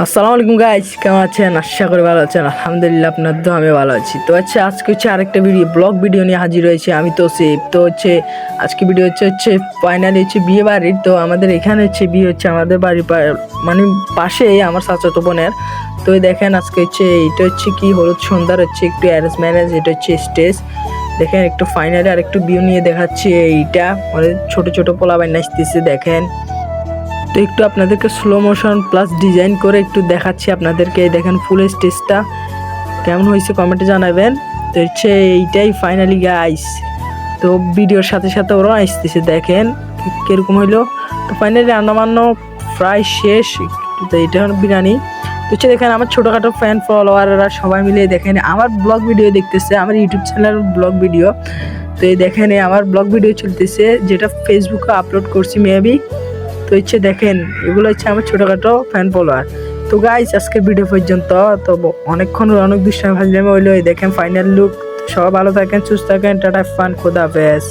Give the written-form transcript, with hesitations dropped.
আসসালামু আলাইকুম গাইস, কেমন আছেন? আশা করি ভালো আছেন। আলহামদুলিল্লাহ, আপনার তো আমি ভালো আছি। তো আজকে আরেকটা ব্লগ ভিডিও নিয়ে হাজির হয়েছে। আমি তো সেফ। আজকে ভিডিও হচ্ছে ফাইনালি বিয়ে বাড়ির। তো আমাদের এখানে বিয়ে হচ্ছে আমাদের বাড়ির মানে পাশেই আমার চাচাতো বোনের। তো দেখেন আজকে এটা কি হলুদ সন্ধ্যার একটু অ্যারেঞ্জ ম্যারেজ। এটা স্টেজ দেখেন, একটু ফাইনালি আর একটু ভিউ নিয়ে দেখাচ্ছি। এইটা মানে ছোট ছোট পোলাপাইন নাচতেছে দেখেন। তো একটু আপনাদেরকে স্লো মোশন প্লাস ডিজাইন করে একটু দেখাচ্ছি আপনাদেরকে। দেখেন ফুল স্টেজটা কেমন হয়েছে কমেন্টে জানাবেন। তো এইটাই ফাইনালি গাইস। তো ভিডিওর সাথে সাথে ওরা আসতেছে দেখেন কিরকম হইলো। তো ফাইনালি রান্নাবান্না প্রায় শেষ। তো এটা হলো বিরিয়ানি। তো দেখেন আমার ছোটোখাটো ফ্যান ফলোয়াররা সবাই মিলে দেখেন আমার ব্লগ ভিডিও দেখতেছে, আমার ইউটিউব চ্যানেল ব্লগ ভিডিও। তো দেখেন আমার ব্লগ ভিডিও চলতেছে, যেটা ফেসবুকে আপলোড করছি মেবি। তো দেখেন এগুলো আমার ছোটোখাটো ফ্যান ফলোয়ার। তো গাইস আজকের ভিডিও পর্যন্ত। তো অনেক দুষ্টামি ফাজলামি হইলো। দেখেন ফাইনাল লুক। সবাই ভালো থাকেন, সুস্থ থাকেন, টাটা, ফান, খোদা হাফেজ।